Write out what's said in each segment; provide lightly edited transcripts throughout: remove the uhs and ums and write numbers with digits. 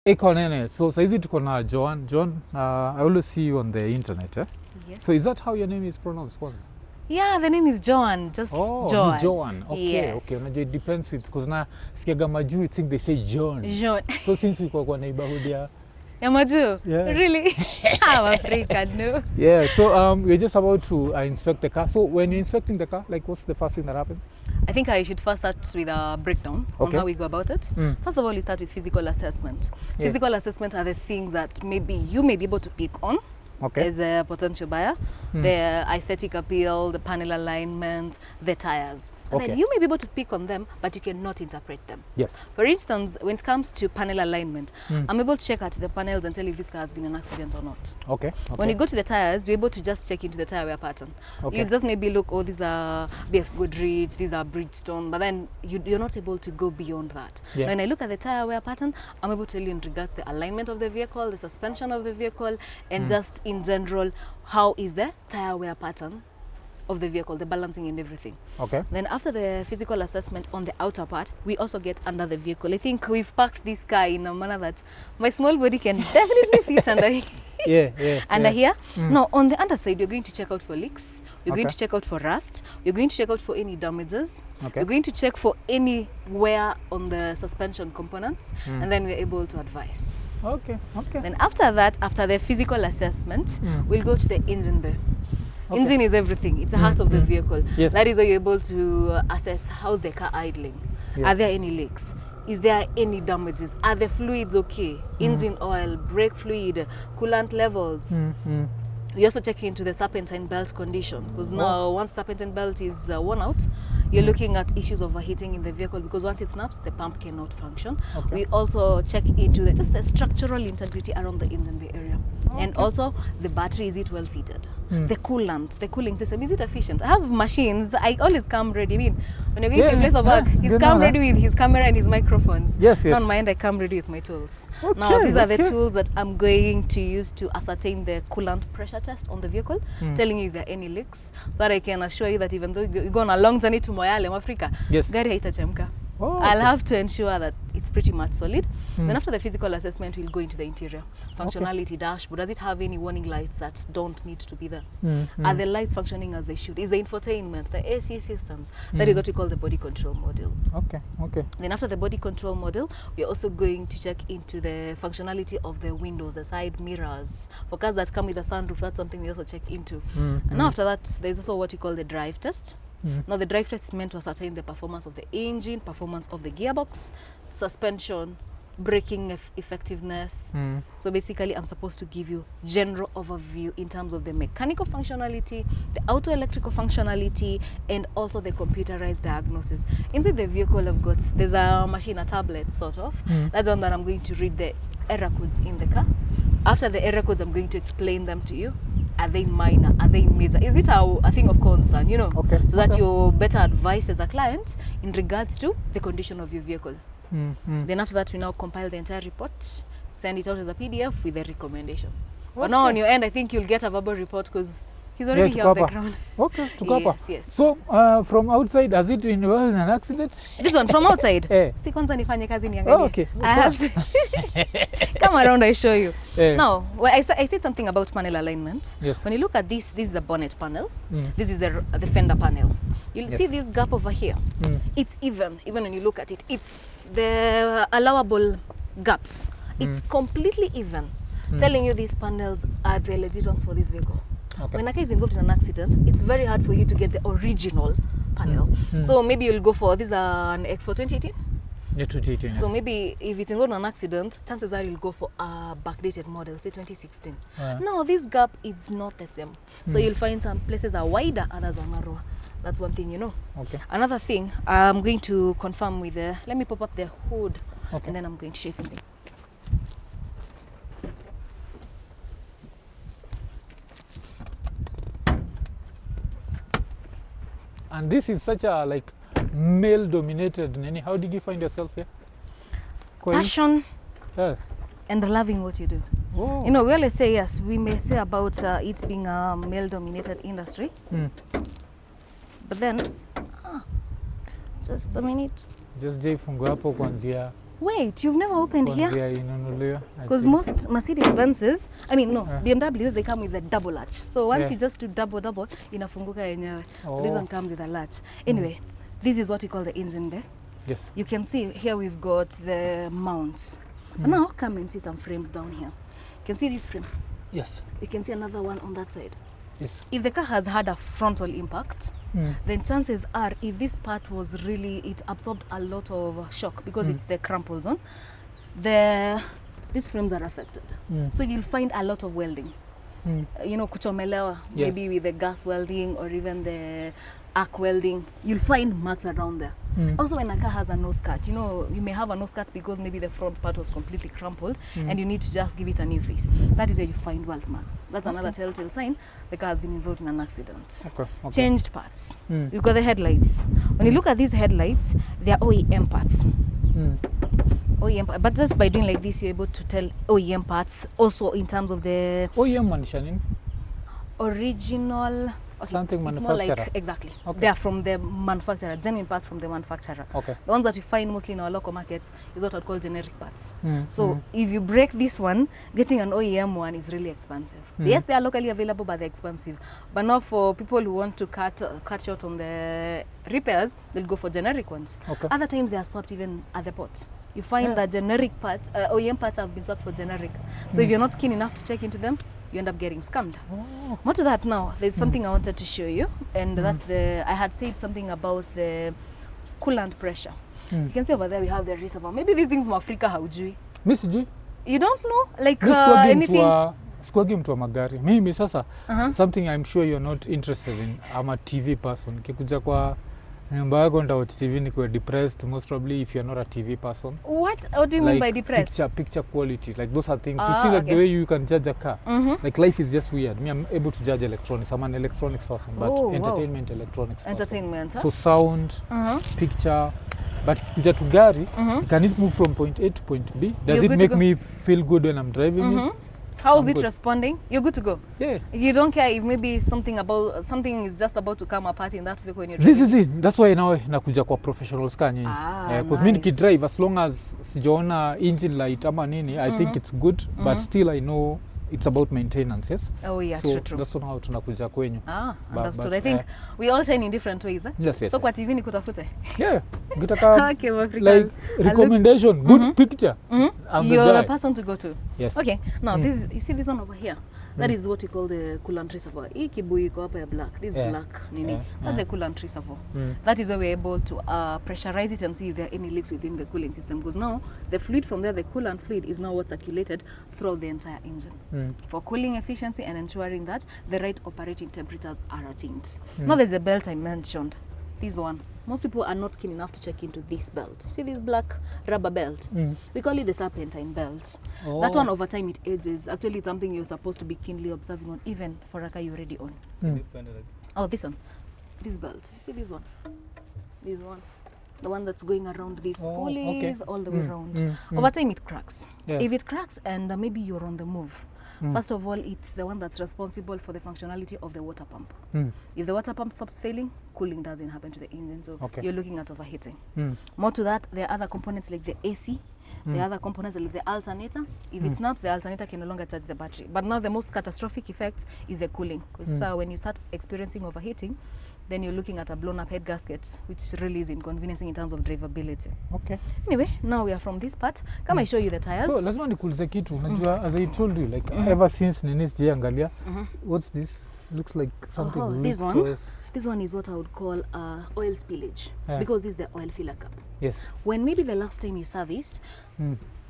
Iko Nini. So saizi tuko na Joan. Joan, I always see you on the internet, eh? Yes. So is that how your name is pronounced? Yeah, the name is Joan, just Joan. Joan. Okay, yes. okay. Unajua it depends with, because na sikiaga Majuu, I think they say Joan. Joan. So since we kwa neighborhood ya Majuu? Yeah. Really? Mwafreeka, no. Yeah, so we're just about to inspect the car. So when you're inspecting the car, like what's the first thing that happens? I think I should first start with a breakdown on how we go about it. First of all, you start with physical assessment. Yeah. Physical assessment are the things that maybe you may be able to pick on as a potential buyer. The aesthetic appeal, the panel alignment, the tires. Okay. Then you may be able to pick on them, but you cannot interpret them. Yes. For instance, when it comes to panel alignment, I'm able to check out the panels and tell if this car has been an accident or not. Okay. When you go to the tires, you're able to just check into the tire wear pattern. Okay. You just maybe look, oh, they have good reach, these are Bridgestone, but then you're not able to go beyond that. Yeah. When I look at the tire wear pattern, I'm able to tell you in regards to the alignment of the vehicle, the suspension of the vehicle, and just in general, how is the tire wear pattern of the vehicle, the balancing and everything. Okay. Then after the physical assessment on the outer part, we also get under the vehicle. I think we've packed this car in a manner that my small body can definitely fit under here. Now on the underside, you're going to check out for leaks. You're going to check out for rust. You're going to check out for any damages. You're going to check for any wear on the suspension components, and then we're able to advise. Okay. Okay. Then after that, after the physical assessment, we'll go to the engine bay. Okay. Engine is everything. It's the heart of the vehicle. Yes. That is where you're able to assess how's the car idling. Yeah. Are there any leaks? Is there any damages? Are the fluids okay? Engine oil, brake fluid, coolant levels. We also check into the serpentine belt condition, because now once serpentine belt is worn out, you're looking at issues of overheating in the vehicle, because once it snaps, the pump cannot function. Okay. We also check into just the structural integrity around the engine bay area. And also the battery, is it well fitted? The coolant, the cooling system, is it efficient? I have machines, I always come ready. I mean, when you're going to a place of work, he's come ready with his camera and his microphones. Yes. On my end, I come ready with my tools. Okay, Now, these are the tools that I'm going to use to ascertain the coolant pressure test on the vehicle, telling you if there are any leaks, so that I can assure you that even though you go on a long journey to Moyale, Mwafreeka, gari haitachemka. I'll have to ensure that it's pretty much solid. Then after the physical assessment, we'll go into the interior. Functionality dashboard. Does it have any warning lights that don't need to be there? Are the lights functioning as they should? Is the infotainment, the AC systems? That is what we call the body control module. Okay. Then after the body control model, we're also going to check into the functionality of the windows, the side mirrors. For cars that come with a sunroof, that's something we also check into. And after that, there's also what we call the drive test. Now the drive test is meant to ascertain the performance of the engine, performance of the gearbox, suspension, braking effectiveness. So basically I'm supposed to give you general overview in terms of the mechanical functionality, the auto electrical functionality, and also the computerized diagnosis. Inside the vehicle there's a machine, a tablet sort of. That's the one that I'm going to read the error codes in the car. After the error codes, I'm going to explain them to you. Are they minor? Are they major? Is it a thing of concern, you know? So that you're better advised as a client in regards to the condition of your vehicle. Then after that, we now compile the entire report, send it out as a PDF with a recommendation. But now on your end, I think you'll get a verbal report, because he's already here on the ground. Okay, to cover. Yes. So from outside, has it been involved in an accident? This one from outside? Si kwanza nifanye kazi niangalie. Okay. I have to come around, I show you. Now, I said something about panel alignment. Yes. When you look at this is the bonnet panel. This is the fender panel. You'll see this gap over here. It's even when you look at it. It's the allowable gaps. It's completely even, telling you these panels are the legit ones for this vehicle. When a car is involved in an accident, it's very hard for you to get the original panel. So maybe you'll go for, these are an X for 2018? Yeah, 2018. So maybe if it's involved in an accident, chances are you'll go for a backdated model, say 2016. Now this gap is not the same. So you'll find some places are wider, others are narrower. That's one thing, you know. Another thing, I'm going to confirm with let me pop up the hood, and then I'm going to show you something. And this is such a male-dominated Nini. How did you find yourself here? Passion and loving what you do. You know, we always say, yes, we may say about it being a male-dominated industry. But then, just a minute. Just jai fungu hapo kuanzia Wait, you've never opened here? Because most Mercedes-Benzes, I mean, no, BMWs, they come with a double latch. So once you just do double, inafunguka yenyewe. This one comes with a latch. Anyway, this is what we call the engine bay. Yes. You can see here we've got the mounts. But now come and see some frames down here. You can see this frame. Yes. You can see another one on that side. Yes. If the car has had a frontal impact, then chances are, if this part was really, it absorbed a lot of shock because it's the crumple zone, these frames are affected. So you'll find a lot of welding. You know, kuchomelewa, maybe with the gas welding or even the arc welding, you'll find marks around there. Also, when a car has a nose cut, you know, you may have a nose cut because maybe the front part was completely crumpled and you need to just give it a new face. That is where you find weld marks. That's another telltale sign the car has been involved in an accident. Changed parts. You've got the headlights. When you look at these headlights, they are OEM parts. OEM, but just by doing like this, you're able to tell OEM parts. Also, in terms of the OEM manisha original. Something it's manufacturer. more like, exactly. They are from the manufacturer, genuine parts from the manufacturer. The ones that we find mostly in our local markets is what I'd call generic parts. So if you break this one, getting an OEM one is really expensive. Yes, they are locally available, but they're expensive. But not for people who want to cut short on the repairs, they'll go for generic ones. Other times they are swapped even at the port. You find that generic parts, OEM parts have been swapped for generic. So if you're not keen enough to check into them, you end up getting scammed. More to that now, there's something I wanted to show you, and that's I had said something about the coolant pressure. You can see over there we have the reservoir. Maybe these things Mwafreeka haujui. Mimi sijui. You don't know? Like anything? Sikuagi mtu wa magari. Mimi sasa, something I'm sure you're not interested in. I'm a TV person. Kikuja kwa nyumba yako nitawatch TV nikuwe depressed, most probably if you're not a TV person. What do you mean by depressed? Picture quality, like those are things. You see like the way you can judge a car. Like life is just weird. Me, I'm able to judge electronics. I'm an electronics person, but entertainment electronics person. Entertainment, So sound, picture, but kuja to gari, can it move from point A to point B? Does it make me feel good when I'm driving it? How's it responding? You're good to go. Yeah. You don't care if maybe something is just about to come apart in that vehicle when you're driving. That's why now nakuja kwa professionals ka nyinyi. Because mimi nikidrive, as long as sijaona engine light ama nini, I think it's good, but still I know it's about maintenance, yes? Oh yeah, so true. That's how tunakuja kwenyu. Understood. I think we all shine in different ways. Yes. So kwa TV nikutafute? Yeah. Ukitaka Mwafreeka, like recommendation, good picture. You're the person to go to. Yes. Okay. Now this, you see this one over here? That is what we call the coolant reservoir. Hii kibuyu iko hapa ya black. This black nini? That's a coolant reservoir. That is where we're able to pressurize it and see if there are any leaks within the cooling system. Because now the fluid from there, the coolant fluid, is now what's circulated throughout the entire engine for cooling efficiency and ensuring that the right operating temperatures are attained. Now there's the belt I mentioned. This one. Most people are not keen enough to check into this belt. See this black rubber belt? We call it the serpentine belt. That one, over time, it ages. Actually, it's something you're supposed to be keenly observing on, even for a car you already own. Oh, this one. This belt. You see this one? This one. The one that's going around these pulleys all the way around. Over time, it cracks. If it cracks and maybe you're on the move, first of all, it's the one that's responsible for the functionality of the water pump. If the water pump stops failing, cooling doesn't happen to the engine, so you're looking at overheating. More to that, there are other components like the AC, there are other components like the alternator. If it snaps, the alternator can no longer charge the battery. But now the most catastrophic effect is the cooling, because when you start experiencing overheating, then you're looking at a blown up head gasket, which really is inconveniencing in terms of drivability. Anyway, now we are from this part. Come I show you the tires. So lazima nikuulize kitu. Unajua, as I told you, like ever since nini sijaangalia, what's this? Looks like something. This one. This one is what I would call oil spillage, because this is the oil filler cap. Yes. When maybe the last time you serviced,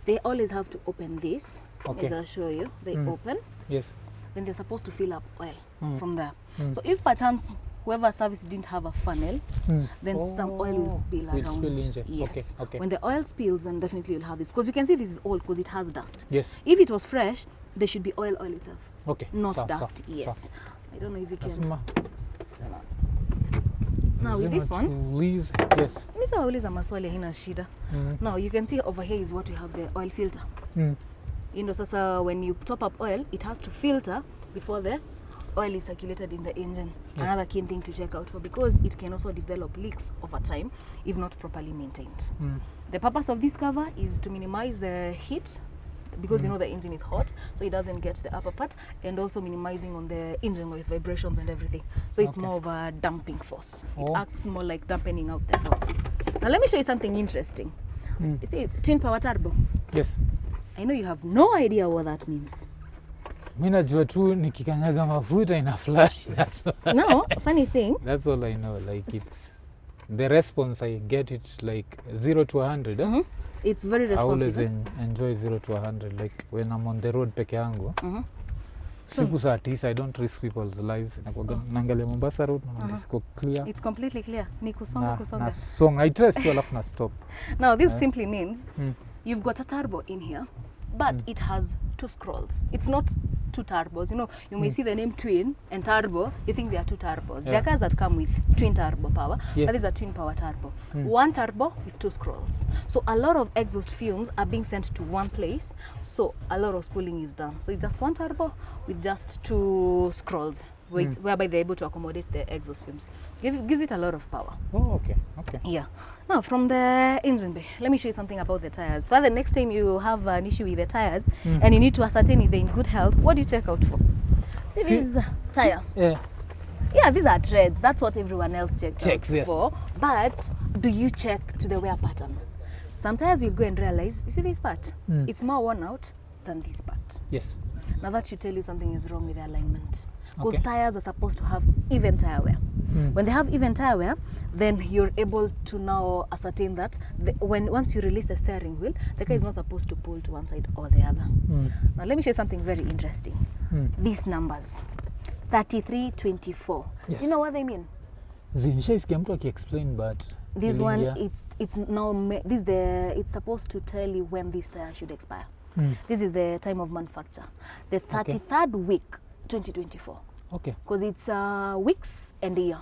they always have to open this. As I'll show you, they open. Yes. Then they're supposed to fill up oil from there. So if by chance whoever serviced didn't have a funnel, then some oil will spill around. Yes. When the oil spills, then definitely you'll have this. Because you can see this is old because it has dust. Yes. If it was fresh, there should be oil itself. Not dust. Yes. I don't know if you can. Now with this one, yes. Now you can see over here is what we have, the oil filter. You know, so when you top up oil, it has to filter before the oil is circulated in the engine. Yes. Another key thing to check out for, because it can also develop leaks over time if not properly maintained. The purpose of this cover is to minimize the heat, because you know the engine is hot, so it doesn't get the upper part, and also minimizing on the engine noise, vibrations and everything. So it's more of a damping force. It acts more like dampening out the force. Now let me show you something interesting. You see, twin power turbo. Yes. I know you have no idea what that means. Mimi najua tu nikikanyaga mafuta ina fly. That's all. No, funny thing. That's all I know. Like it's the response I get it like 0 to 100. It's very I responsive. always enjoy 0 to 100. Like when I'm on the road peke yangu. Siku saa 9 I don't risk people's lives. Naangalia Mombasa road na siko clear. It's completely clear. Ni kusonga kusonga. Na song I trust you alafu na stop. Now this simply means you've got a turbo in here, but it has 2 scrolls. It's not 2 turbos. You know, you may see the name twin and turbo, you think they are 2 turbos. There are cars that come with twin turbo power, but this is a twin power turbo. 1 turbo with 2 scrolls. So a lot of exhaust fumes are being sent to one place, so a lot of spooling is done. So it's just 1 turbo with just 2 scrolls, whereby they're able to accommodate the exhaust fumes. Gives it a lot of power. Oh, okay. Okay. Yeah. Now from the engine bay, let me show you something about the tires. So the next time you have an issue with the tires and you need to ascertain if they're in good health, what do you check out for? See this tire. Yeah, these are treads. That's what everyone else checks out for. But do you check to the wear pattern? Sometimes you'll go and realize, you see this part? It's more worn out than this part. Yes. Now that should tell you something is wrong with the alignment. Because tires are supposed to have even tire wear. When they have even tire wear, then you're able to now ascertain that once you release the steering wheel, the car is not supposed to pull to one side or the other. Now let me show you something very interesting. These numbers, 33, 24. Yes. You know what they mean? Zinishaisikia mtu aki-explain but This one, it's now it's supposed to tell you when this tire should expire. This is the time of manufacture, the 33rd week, 2024. Okay. Because it's weeks and a year.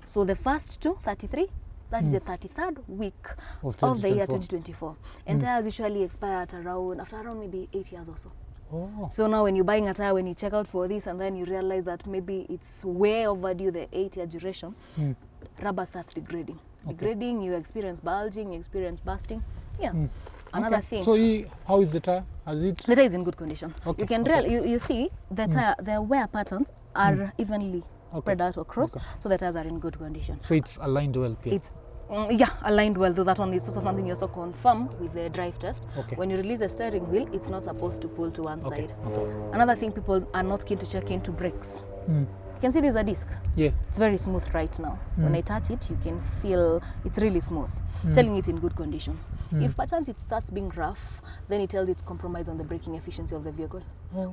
So the first 2, 33, that is the 33rd week of the year 2024. And tires usually expire at after around maybe 8 years or so. So now when you're buying a tire, when you check out for this and then you realize that maybe it's way overdue the 8-year duration, rubber starts degrading. Degrading, you experience bulging, you experience busting. Yeah. Another thing. So how is the tire? The tire is in good condition. You can you see the tire, the wear patterns are evenly spread out across, so the tires are in good condition. So it's aligned well. It's aligned well, though that one is also something you also confirm with the drive test. When you release the steering wheel, it's not supposed to pull to one side. Another thing people are not keen to check into brakes. You can see there's a disc. Yeah. It's very smooth right now. When I touch it, you can feel it's really smooth, telling it's in good condition. If perchance it starts being rough, then it tells it's compromised on the braking efficiency of the vehicle.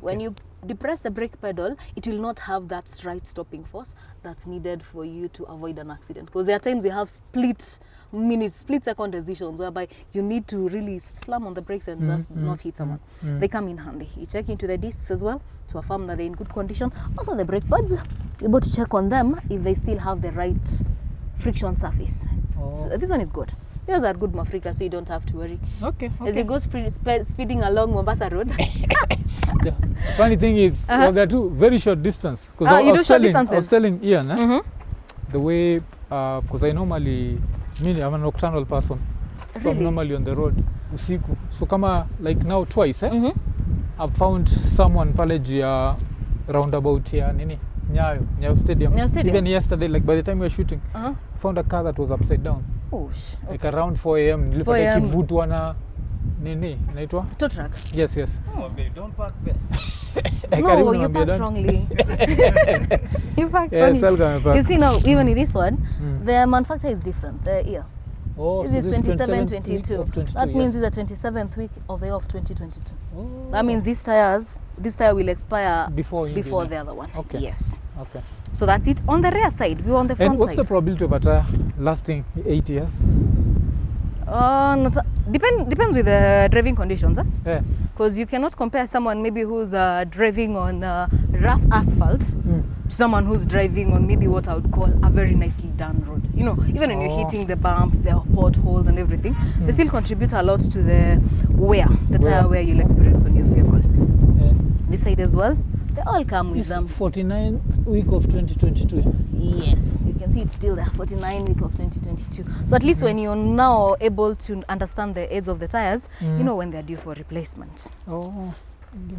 When you depress the brake pedal, it will not have that right stopping force that's needed for you to avoid an accident. Because there are times you have split-second decisions whereby you need to really slam on the brakes and just not hit someone. They come in handy. You check into the discs as well to affirm that they're in good condition. Also the brake pads, you're able to check on them if they still have the right friction surface. So this one is good. Yours are good, Mwafreeka, so you don't have to worry. As you go speeding along Mombasa Road. The funny thing is, we got two very short distance. You do short distances? I was telling Ian, the way, because I'm a nocturnal person. So I'm normally on the road, usiku. So kama, like now twice, I've found someone pale jia roundabout ya nini? Nyayo Stadium. Even yesterday, like by the time we were shooting, I found a car that was upside down. Like around 4 a.m. Nilipata kivutwa na nini inaitwa? Tow truck. Yes. Don't park there. No, you parked wrongly. You parked wrongly. You see now, even in this one, the manufacturer is different. The year. This is 27, 22. That means it's the 27th week of the year of 2022. That means this tire will expire before the other one. Yes. So that's it on the rear side. We were on the front side. And what's the probability of a tire lasting 8 years? Depends with the driving conditions. Because you cannot compare someone maybe who's driving on rough asphalt to someone who's driving on maybe what I would call a very nicely done road. You know, even when you're hitting the bumps, the potholes and everything, they still contribute a lot to the wear, the tire wear you'll experience on your vehicle. This side as well, They all come with them. 49th week of 2022. Yes, you can see it's still the 49 week of 2022. So at least when you're now able to understand the age of the tires, you know when they're due for replacement. Oh.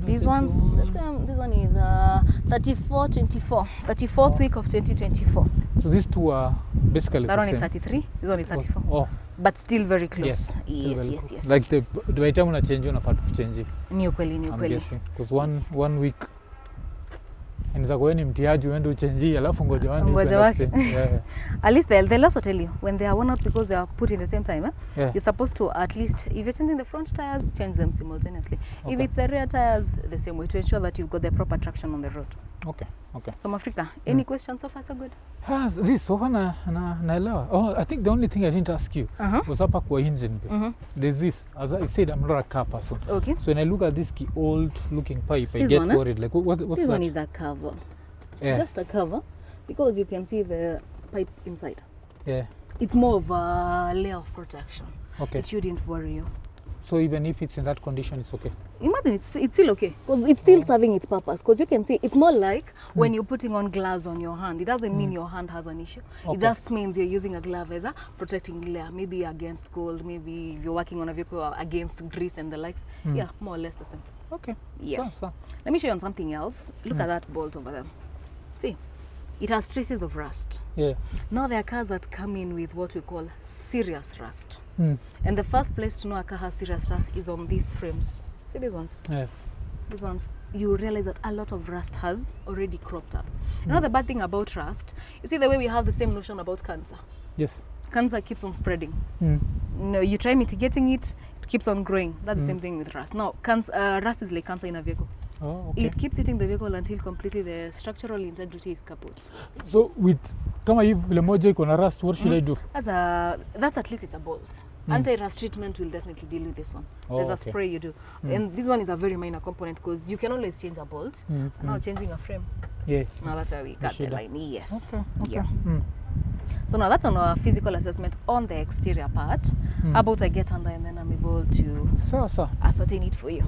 These ones, this one is 34th week of 2024. So these two are basically that the one same. is 33, this one is 34. Oh. But still very close. Yes. Yes. Like the by time una change una part kuchange. Ni ukweli. Because one week inaweza kuwa ni mtiaji uende uchange alafu ngoja wake. At least they'll also tell you when they are worn out because they are put in the same time. You're supposed to at least, if you're changing the front tires, change them simultaneously. If it's the rear tires, the same way to ensure that you've got the proper traction on the road. Okay. So Mwafreeka, any questions so far so good? This so far naelewa. Oh, I think the only thing I didn't ask you was hapa kwa engine. There's this, as I said, I'm not a car person. Okay. So when I look at this old looking pipe, This I get one, worried. Like what's this that? one is a cover. It's just a cover because you can see the pipe inside. Yeah. It's more of a layer of protection. Okay. It shouldn't worry you. So even if it's in that condition, it's okay? Imagine it's still okay because it's still serving its purpose, because you can see it's more like when you're putting on gloves on your hand. It doesn't mean your hand has an issue. It just means you're using a glove as a protecting layer, maybe against cold, maybe if you're working on a vehicle against grease and the likes. Yeah, more or less the same. Okay. Yeah. So. Let me show you on something else. Look at that bolt over there. See, it has traces of rust. Yeah. Now there are cars that come in with what we call serious rust. And the first place to know a car has serious rust is on these frames. See these ones? Yeah. These ones, you realize that a lot of rust has already cropped up. You know the bad thing about rust? You see the way we have the same notion about cancer? Yes. Cancer keeps on spreading. No, you try mitigating it, it keeps on growing. That's the same thing with rust. Now, rust is like cancer in a vehicle. Oh, okay. It keeps hitting the vehicle until completely the structural integrity is kaput. So with kama hii vile moja iko na rust, what should I do? That's at least it's a bolt. Anti-rust treatment will definitely deal with this one. There's a spray you do. And this one is a very minor component because you can always change a bolt. And now changing a frame. Yeah. Now that's where we cut the line. Yes. Okay. Yeah. So now that's on our physical assessment on the exterior part. How about I get under and then I'm able to ascertain it for you.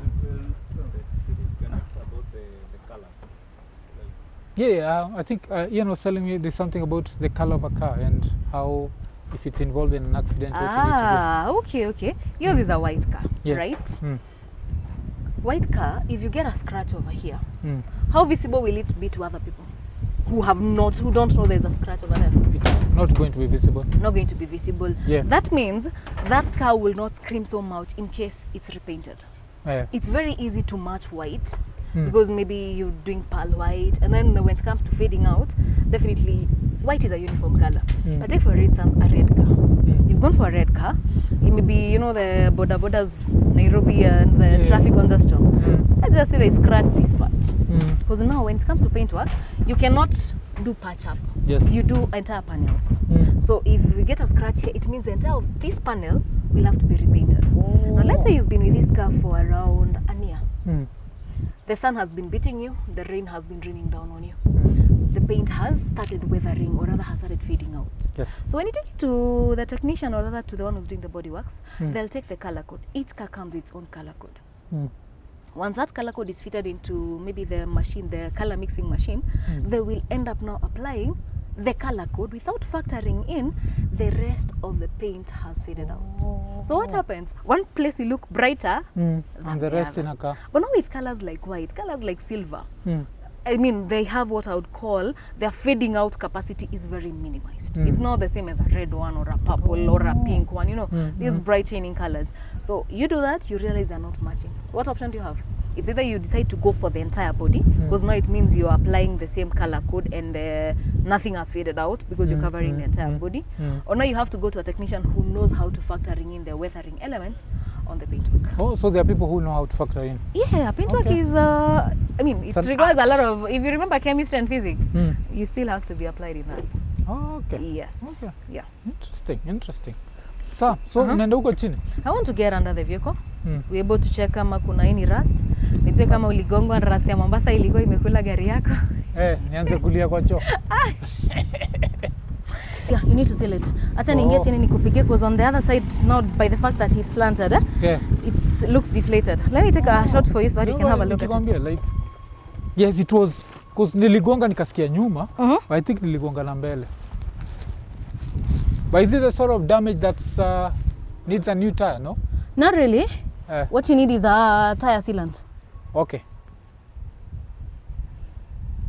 Yeah, I think Ian was telling me there's something about the color of a car and how if it's involved in an accident, what you need to do. Okay. Yours is a white car, right? White car, if you get a scratch over here, how visible will it be to other people who don't know there's a scratch over there? It's not going to be visible. Not going to be visible. Yeah. That means that car will not scream so much in case it's repainted. It's very easy to match white. Because maybe you're doing pearl white, and then when it comes to fading out, definitely white is a uniform color. But take for instance a red car. You've gone for a red car, it may be, you know, the borders, Nairobi and the traffic congestion. Let's just say they scratch this part. Because now when it comes to paint work, you cannot do patch up. Yes. You do entire panels. So if we get a scratch here, it means the entire of this panel will have to be repainted. Now let's say you've been with this car for around a year. The sun has been beating you, the rain has been raining down on you. The paint has started weathering, or rather has started fading out. Yes. So when you take it to the technician, or rather to the one who's doing the body works, they'll take the color code. Each car comes with its own color code. Once that color code is fitted into maybe the machine, the color mixing machine, they will end up now applying the color code without factoring in the rest of the paint has faded out. So what happens? One place will look brighter than the rest in a car. But now with colors like white, colors like silver, I mean, they have what I would call their fading out capacity is very minimized. It's not the same as a red one or a purple or a pink one, you know, these bright shining colors. So you do that, you realize they're not matching. What option do you have? It's either you decide to go for the entire body, because now it means you're applying the same color code and nothing has faded out because you're covering the entire body. Or now you have to go to a technician who knows how to factoring in the weathering elements on the paintwork. Oh, so there are people who know how to factor in. Yeah, paintwork is, I mean, it requires a lot of, if you remember chemistry and physics, it still has to be applied in that. Oh, okay. Yes. Okay. Yeah. Interesting. So unaenda huko chini? I want to get under the vehicle. We're able to check kama kuna any rust. Nijue kama uligongwa rust ya Mombasa ilikuwa imekula gari yako. Nianze kulia kwa choo. Yeah, you need to seal it. Acha niingie chini nikupigie, because on the other side now, by the fact that it's slanted, it looks deflated. Let me take a shot for you so that you can have a look at it. Like Yes, it was because niligonga nikasikia nyuma. Mm-hmm. I think niligonga na mbele. But is it the sort of damage that's needs a new tire, no? Not really. What you need is a tire sealant. Okay.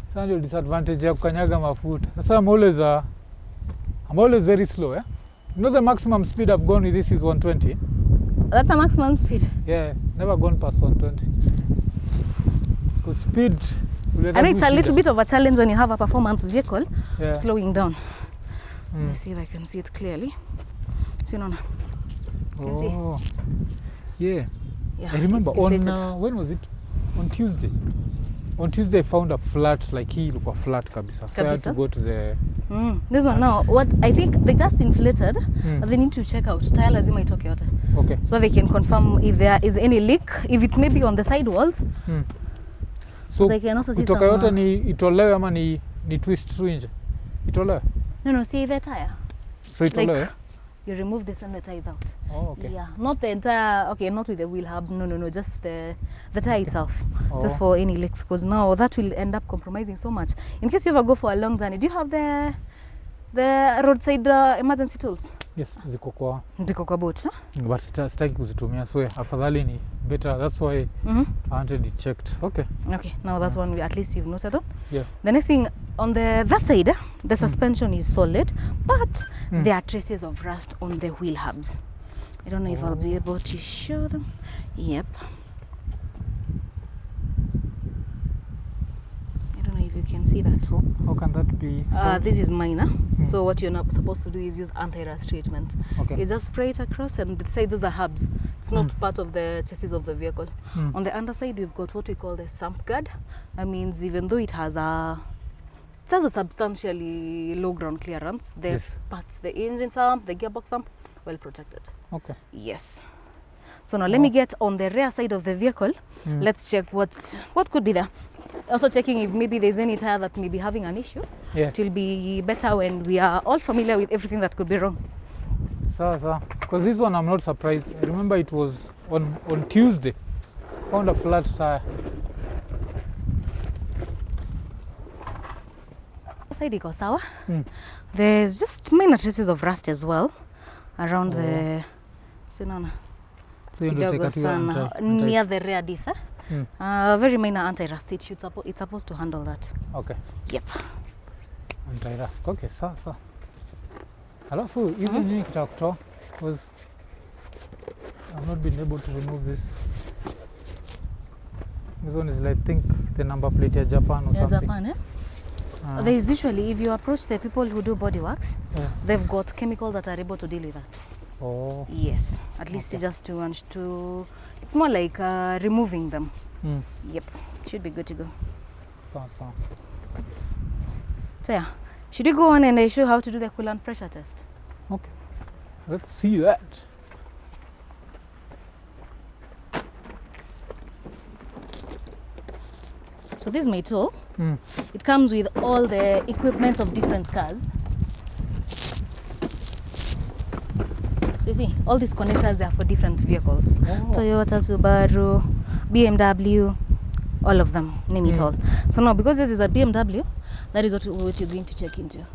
Sasa ndio disadvantage ya kukanyaga mafuta. Sasa I'm always very slow, yeah? You know the maximum speed I've gone with this is 120. That's a maximum speed. Yeah, never gone past 120. Because speed... I know it's a little bit of a challenge when you have a performance vehicle slowing down. Let me see if I can see it clearly. See, no. Can see? Yeah. I remember on, when was it? On Tuesday. On Tuesday I found a flat, like he looked flat kabisa. So I had to go to the... This one now, what I think they just inflated, but they need to check out. Tire lazima itoke yote. Okay. So they can confirm if there is any leak, if it's maybe on the side walls. So they can also see kutoka yote ni itolewe ama ni twist through nje? Itolewe? No, see the tire. So itolewe? Like, you remove this and the tire is out. Oh, okay. Yeah, not the entire, okay, not with the wheel hub, no, just the tire itself. Oh. Just for any leaks, because now that will end up compromising so much. In case you ever go for a long journey, do you have the roadside emergency tools? Yes, ziko kwa boat, huh? But sitaki kuzitumia, so afadhali ni better. That's why I wanted it checked. Okay. Okay, now that's one at least you've noted on. Yeah. The next thing on that side, the suspension is solid, but there are traces of rust on the wheel hubs. I don't know if I'll be able to show them. Yep. I don't know if you can see that. So how can that be? This is minor. So what you're not supposed to do is use anti-rust treatment. Okay. You just spray it across, and beside those are hubs. It's not part of the chassis of the vehicle. On the underside, we've got what we call the sump guard. That means even though it has a substantially low ground clearance, the parts, the engine sump, the gearbox sump, well protected. Okay. Yes. So now let me get on the rear side of the vehicle. Let's check what could be there. Also checking if maybe there's any tire that may be having an issue. Yeah. It will be better when we are all familiar with everything that could be wrong. So, because this one I'm not surprised. I remember it was on Tuesday. Found a flat tire. Side iko sawa. There's just minor traces of rust as well around the near the rear diff. Very minor anti-rust. It's supposed to handle that. Okay. Yep. Anti-rust. Okay, so. Alafu hizi nini kitakutoa? Because I've not been able to remove this. This one is like, I think the number plate ya Japan or something. Japan, eh? There is usually, if you approach the people who do body works, they've got chemicals that are able to deal with that. Oh. Yes, at least just to it's more like removing them. Yep, should be good to go. So yeah, should we go on and I show you how to do the coolant pressure test? Okay, let's see that. So this is my tool. It comes with all the equipment of different cars. So you see, all these connectors, they are for different vehicles. Toyota, Subaru, BMW, all of them, name it all. So now, because this is a BMW, that is what you're going to check into.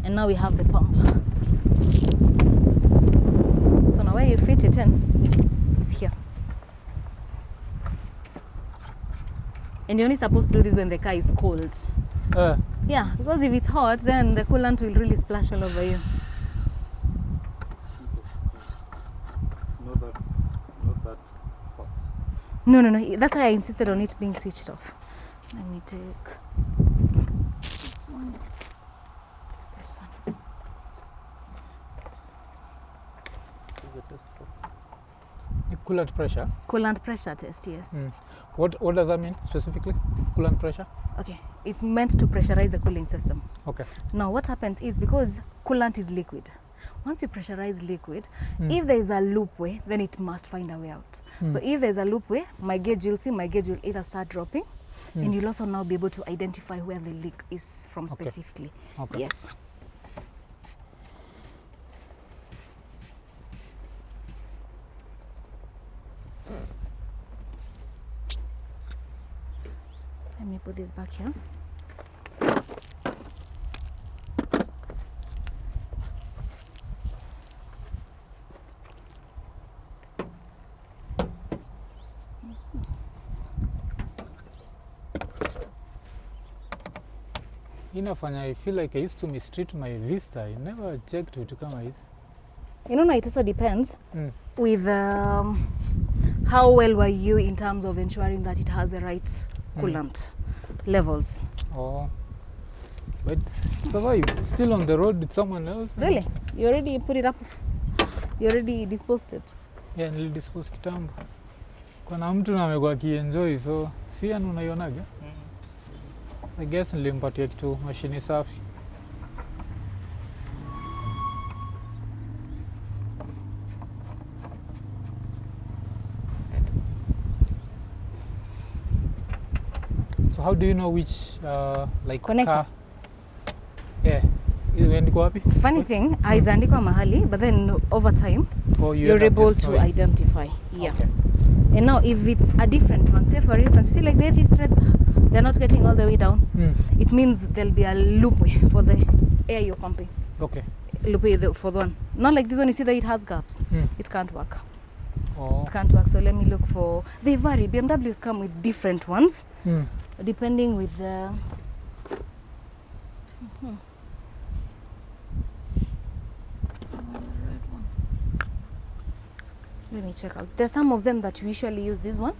And now we have the pump. So now where you fit it in is here. And you're only supposed to do this when the car is cold. Yeah, because if it's hot, then the coolant will really splash all over you. Not that hot. No. That's why I insisted on it being switched off. Let me take this one. This one. Coolant pressure? Coolant pressure test, yes. What does that mean specifically? Coolant pressure? Okay, it's meant to pressurize the cooling system. Okay. Now what happens is, because coolant is liquid, once you pressurize liquid, if there is a loop way, then it must find a way out. So if there's a loop way, my gauge will either start dropping, and you'll also now be able to identify where the leak is from specifically. Okay. Yes. Let me put this back here. Inafanya I feel like I used to mistreat my Vista. I never checked vitu kama hizi. You know, it also depends with how well were you in terms of ensuring that it has the right coolant levels. Oh, but it survived. It's still on the road with someone else. Really? You already put it up? You already disposed it? Yeah, nilidispose kitambo. Kuna mtu na amekuwa akienjoy, so si anu unaionaga? I guess nilimpatia kitu mashini safi. So how do you know which like connector? Car? Yeah. Imeandikwa wapi? Funny thing, haijaandikwa mahali, but then over time you're able to identify. Yeah. Okay. And now if it's a different one, say for instance, see like these threads, they're not getting all the way down. It means there'll be a loop for the air you're pumping. Okay. Loop for the one. Not like this one, you see that it has gaps. It can't work. Oh. It can't work. So let me look for, they vary. BMWs come with different ones, depending with the let me check out. There's some of them that we usually use this one,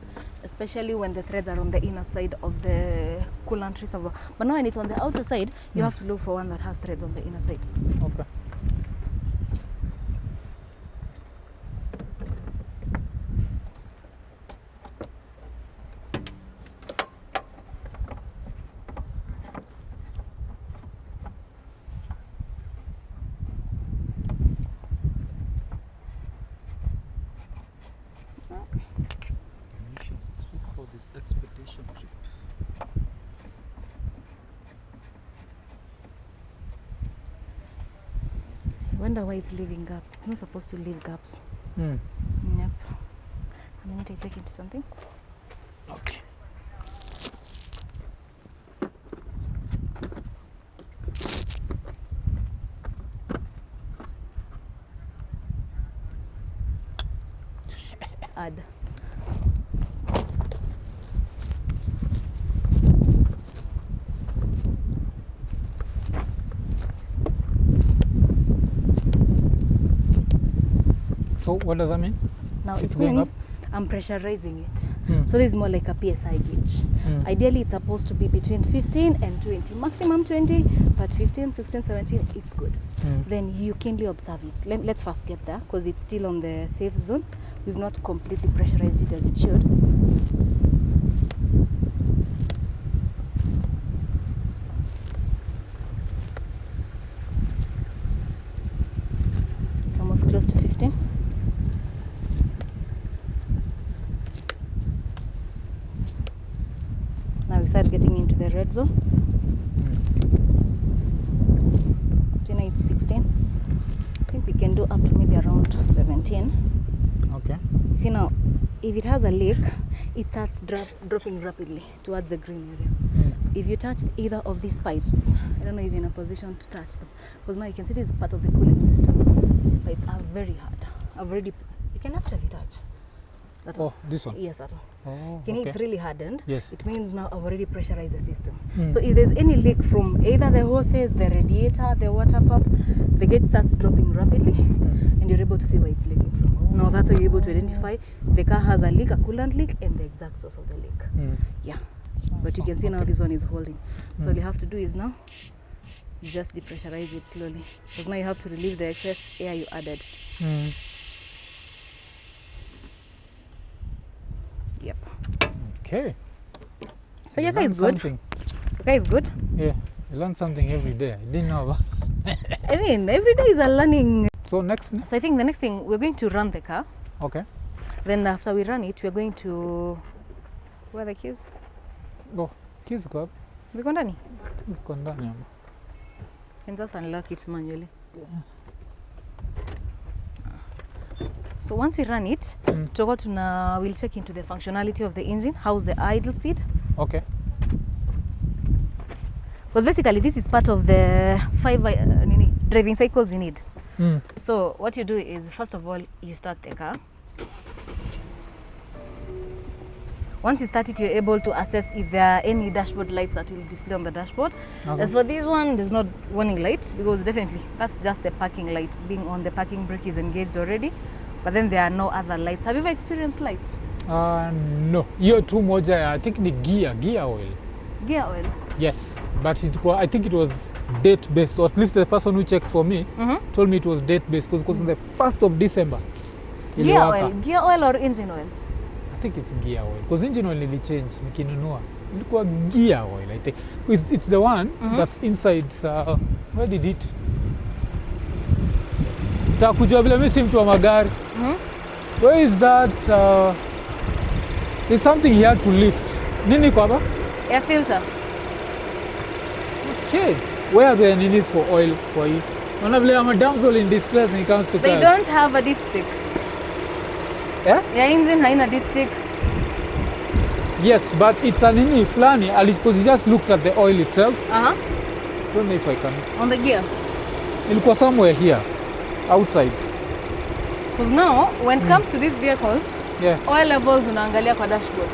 especially when the threads are on the inner side of the coolant reservoir. But now when it's on the outer side, you have to look for one that has threads on the inner side. Okay. For this expedition trip. I wonder why it's leaving gaps. It's not supposed to leave gaps. Yep. A minute, I check into something. Okay. Add. So what does that mean? Now It's it going means up? I'm pressurizing it. So this is more like a PSI gauge. Ideally it's supposed to be between 15 and 20, maximum 20, but 15, 16, 17, it's good. Then you keenly observe it. Let's first get there because it's still on the safe zone. We've not completely pressurized it as it should. It's almost close to 15. Now we start getting into the red zone. You know, it's 16. I think we can do up to maybe around 17. Okay. See now, if it has a leak, it starts dropping rapidly towards the green area. If you touch either of these pipes, I don't know if you're in a position to touch them, because now you can see this is part of the cooling system. These pipes are very hard. You can actually touch. That one. This one? Yes, that one. Oh, Okay, it's really hardened. Yes. It means now I've already pressurized the system. So if there's any leak from either the hoses, the radiator, the water pump, the gauge starts dropping rapidly and you're able to see where it's leaking from. Now that's how you're able to identify the car has a leak, a coolant leak, and the exact source of the leak. Yeah. But you can see now this one is holding. So all you have to do is now you just depressurize it slowly. Because now you have to relieve the excess air you added. Yep. Okay. So your car is good. Something. The car is good. Yeah, I learn something every day. I didn't know about. I mean, every day is a learning. So next. So I think the next thing, we're going to run the car. Okay. Then after we run it, we're going to... Where are the keys? Oh, keys go up. Ziko ndani? Ziko ndani hapo. You can just unlock it manually. So once we run it, we'll check into the functionality of the engine. How's the idle speed? Okay. Because basically this is part of the 5 driving cycles you need. So what you do is, first of all, you start the car. Once you start it, you're able to assess if there are any dashboard lights that will display on the dashboard. Okay. As for this one, there's no warning light, because definitely that's just the parking light being on. The parking brake is engaged already, but then there are no other lights. Have you ever experienced lights? No. Hiyo tu moja, I think the gear oil. Gear oil? Yes, but I think it was date based, or at least the person who checked for me told me it was date based, because it was on the 1st of December. Gear oil or engine oil? I think it's gear oil, because engine oil nili change nikinunua. Ilikuwa gear oil, I think. It's the one that's inside. Where did it? Takujua vile mimi si mtu wa magari. Where is that? There's something here to lift. Nini kwa hapa? Air filter. Okay. Where are the ninis for oil for you? One of them are damsel in distress when it comes to They cars. don't have a dipstick. Yeah? Your engine haina dipstick. Yes, but it's a nini flani, because he just looked at the oil itself. I don't know if I can. On the gear? Ilikuwa somewhere here, outside. Because now, when it comes to these vehicles, oil levels unaangalia kwa dashboard.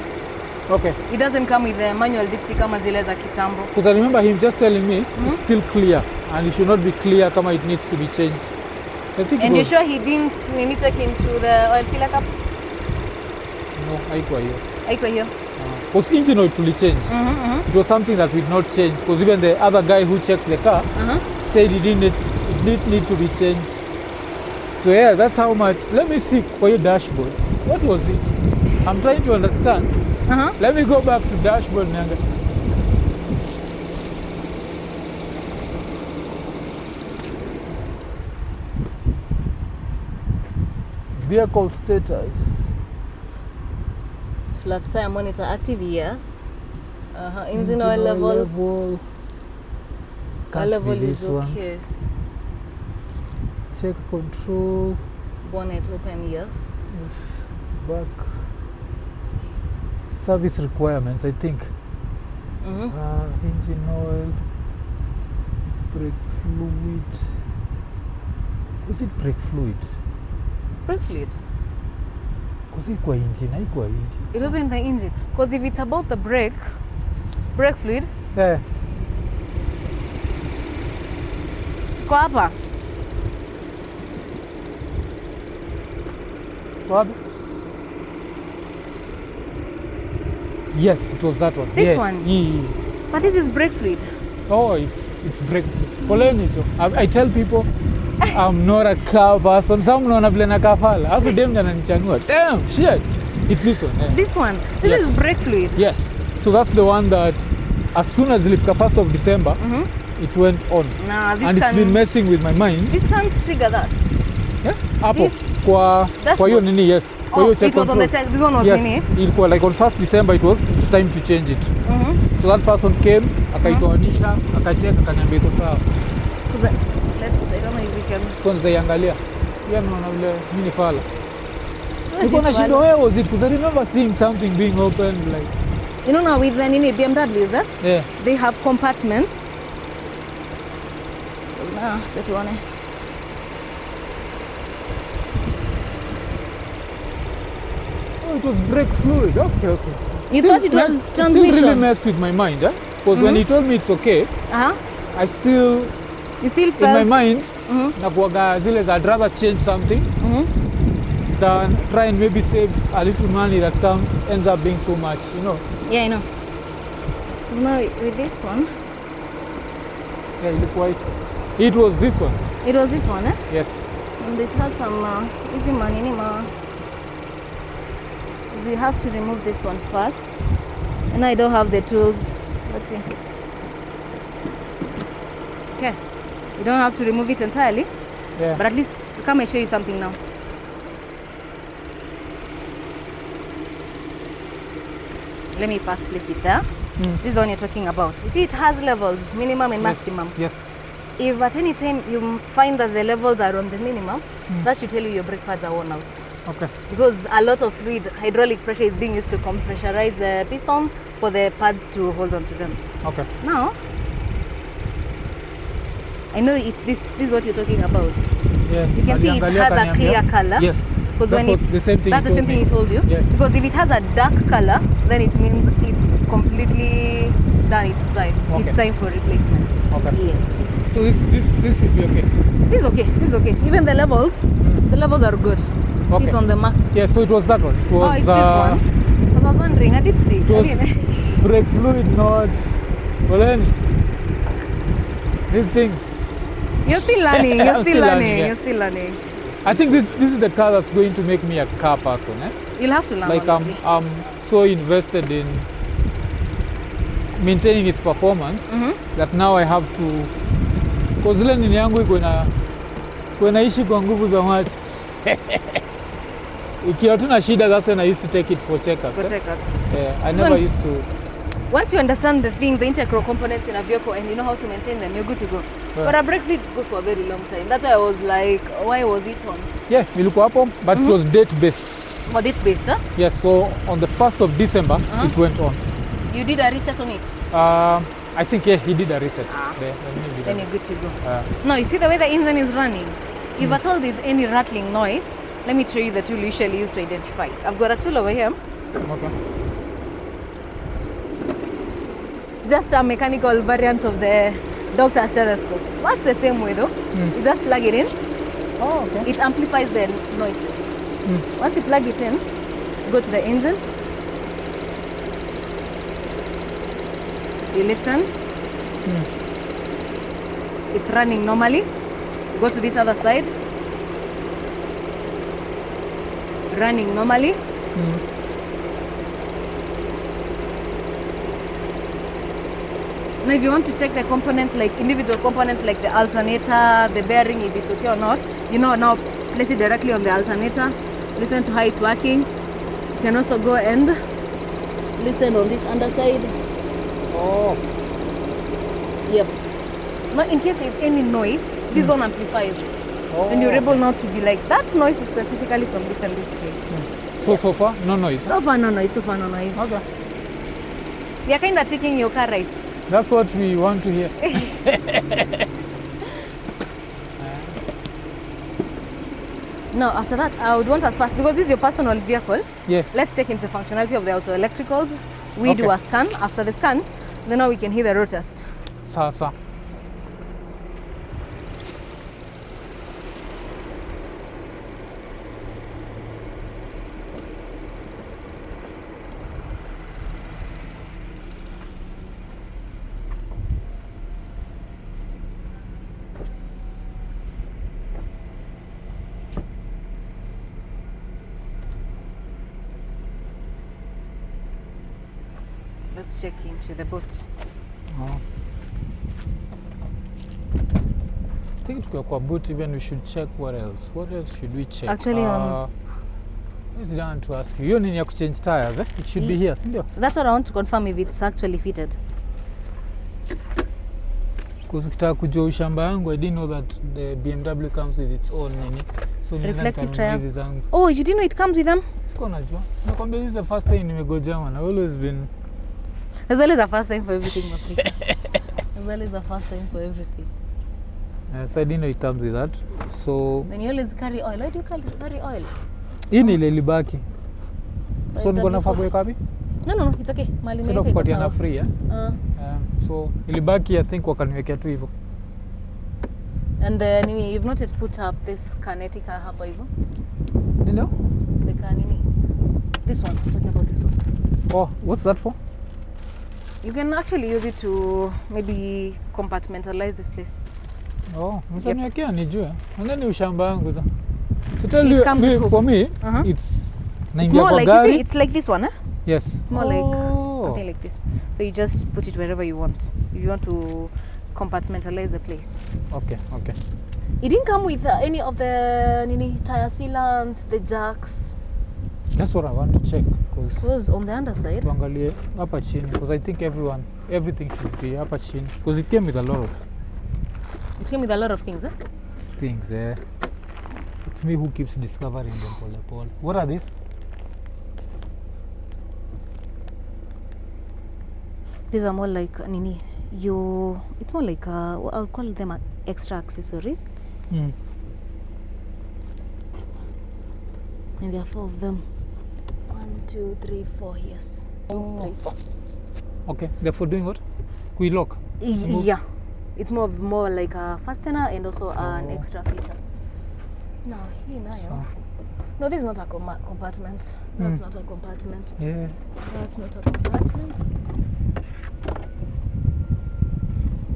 Okay. It doesn't come with the manual dipstick kama zile za kitambo. Because I remember him just telling me it's still clear, and it should not be clear kama it needs to be changed. So I think and you sure he didn't check into the oil filler cup? No, haikuwa hiyo. Haikuwa hiyo? Because engine oil tuli change. It was something that we did not change, because even the other guy who checked the car said it didn't need to be changed. So yeah, that's how much. Let me see for your dashboard. What was it? I'm trying to understand. Let me go back to dashboard. Vehicle status. Flat tire monitor active, yes. Engine oil level. Oil level is okay. One. Check control. Bonnet open, yes. Yes. Back. Service requirements, I think. Engine oil. Brake fluid. Is it brake fluid? Brake fluid? Because it's engine, haikuwa engine. It wasn't the engine. Because if it's about the brake fluid. Yeah. Kwa hapa. What? Yes, it was that one. This yes. one? Yeah. But this is brake fluid. Oh, it's brake fluid. I tell people I'm not a car person. Some mnaona vile na kafala. Hapo dem ananichanua. Damn, shit. It's this one. Yeah. This one. This is brake fluid. Yes. So that's the one that as soon as ilifika 1st of December, it went on. Nah, this and it's been messing with my mind. This can't trigger that. Yeah? Hapo kwa hiyo nini, yes. It was on the check. This one was nini? Ilikuwa like on 1st December it's time to change it. So that person came, akaitoanisha, akacheck, akaniambia iko sawa. Let's, I don't know if we can. So nizaiangalia. Yeah, naona vile mimi fala. Niko na shindo, where was it? Because I remember seeing something being opened like. You know now with the nini BMWs, yeah. They have compartments. Tuone. Oh, it was brake fluid. Okay. You thought it was transmission? It still really messed with my mind, because when he told me it's okay, I still. You still felt in my mind, nakuwaga zile I'd rather change something than try and maybe save a little money that ends up being too much, you know. Yeah, I know. Now with this one. Yeah, it was this one. It was this one, eh? Yes. And it has some easy money. We have to remove this one first. And I don't have the tools. Let's see. Okay. You don't have to remove it entirely. Yeah. But at least come and show you something now. Let me first place it there. This is the one you're talking about. You see, it has levels, minimum and maximum. Yes. If at any time you find that the levels are on the minimum, that should tell you your brake pads are worn out. Okay. Because a lot of fluid, hydraulic pressure is being used to compressurize the pistons for the pads to hold on to them. Okay. Now, I know it's this is what you're talking about. Yeah. You can see it has a clear color. Yes. Because That's when what it's the same thing that's the same thing he told you. Yes. Because if it has a dark color, then it means it's completely done its time. Okay. It's time for replacement. Okay. Yes. So this should be okay. This is okay. This is okay. Even the levels are good. See, Okay. it's on the max. Yeah, so it was that one. It was It's this one. Because I was wondering, a dipstick. It was brake fluid, not well any. These things. You're still learning. I'm You're still learning. yeah. You're still learning. I think this is the car that's going to make me a car person. You'll have to learn. Like honestly. I'm so invested in maintaining its performance that now I have to, because ile nini yangu iko inaishi kwa nguvu za macho. Ikiwa tuna shida, that's when I used to take it for checkups. For checkups. Yeah, I never used to. Once you understand the things, the integral components in a vehicle, and you know how to maintain them, you're good to go. Yeah. But a brake fluid goes for a very long time. That's why I was like, why was it on? Yeah, nilikuwa hapo, but it was date based. But it's based, huh? Yes, so on the 1st of December, it went on. You did a reset on it? I think, yeah, he did a reset. There, Then you're good to go. Now, you see the way the engine is running? If at all there's any rattling noise, let me show you the tool you usually use to identify it. I've got a tool over here. Okay. It's just a mechanical variant of the doctor's stethoscope. Works the same way though. You just plug it in. Oh, okay. It amplifies the noises. Once you plug it in, go to the engine. You listen. It's running normally. Go to this other side. Running normally. Now if you want to check the components, like individual components like the alternator, the bearing, if it's okay or not, you know, now place it directly on the alternator. Listen to how it's working. You can also go and listen on this underside. Oh. Yep. Now in case there's any noise, this one amplifies it. And you're able not to be like, that noise is specifically from this and this place. So far, no noise. So far no noise, so far no noise. Okay. We are kind of taking your car right. That's what we want to hear. No, after that, I would want us first, because this is your personal vehicle. Yeah. Let's check into the functionality of the auto electricals. We do a scan. After the scan, then now we can hear the road test. Sasa. Let's check into the boot. I think tukiwa kwa boot, even we should check what else. What else should we check? Actually, it's down to ask you. You need to change tires, eh? It should be here, sindio? That's what I want to confirm, if it's actually fitted. Because ukitaka kujua ushamba yangu, I didn't know that the BMW comes with its own nini. So reflective tires. tire. Oh, you didn't know it comes with them? Siko najua. Sinakwambia, this is the first time nimego German. I've always been. There's always a first time for everything, Mwafreeka. There's always a first time for everything. So I didn't know it comes with that. So. Then you always carry oil. Why do you carry oil? Hii ni ile libaki. So niko nafaa kuweka wapi? No, it's okay. Mali Sio kupatia na free, eh? So ilibaki, I think wakaniwekea tu hivyo. And then you've not yet put up this kinetic hapa hivyo. You know? The Nini. This one. I'm talking about this one. Oh, what's that for? You can actually use it to maybe compartmentalize this place. Oh, msaniwekea nijue. Nani ushamba yangu za. So tell you, for me, it's more like, it's like this one, huh? Yes. It's more like something like this. So you just put it wherever you want. If you want to compartmentalize the place. Okay. It didn't come with any of the tire sealant, the jacks. That's what I want to check. Because on the underside. Tuangalie hapa chini, because I think everything should be hapa chini. Because it came with a lot of. It came with a lot of things, huh? Things, eh? It's me who keeps discovering them, pole. What are these? These are more like it's more like I'll call them extra accessories. Mm. And there are 4 of them. 1, 2, 3, 4. Yes. 2, 3, 4. Okay. Therefore, doing what? We lock. Yeah. It's more like a fastener and also an extra feature. No, So. no, this is not a compartment. That's not a compartment. Yeah. That's not a compartment.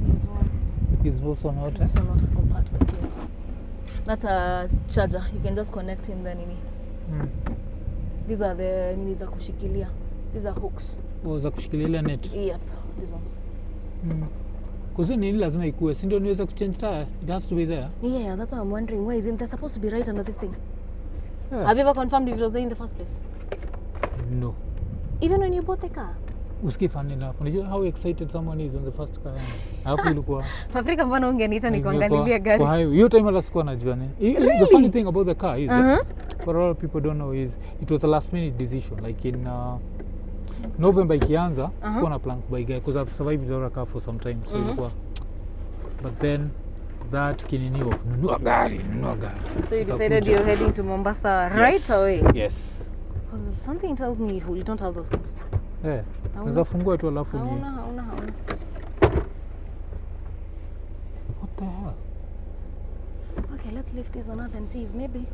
This one It's also not. is also not a compartment. Yes. That's a charger. You can just connect in the nini. Mm. These are the nini za kushikilia. These are hooks. Za kushikilia ile net. Yep, these ones. Kuzi nini lazima ikue, si ndio niweze kuchange tire? It has to be there. Yeah, that's what I'm wondering. Why isn't there supposed to be right under this thing? Yeah. Have you ever confirmed if it was there in the first place? No. Even when you bought the car? Usikie funny enough. Unajua how excited someone is on the first car. Alafu ilikuwa Mwafreeka, mbona ungeniita nikuangalilia gari? Kwa hiyo hiyo time sikuwa najua nini. The funny thing about the car is what a lot of people don't know is it was a last minute decision. Like in November ikianza, sikuwa na plan kubuy gari because I've survived without a car for some time. So ilikuwa. But then that kinini of nunua gari. So you decided you're heading to Mombasa right away? Yes. Because something tells me you don't have those things. Yeah. Unaweza fungua tu alafu ni. Hauna. What the hell? Okay, let's lift this one up and see if maybe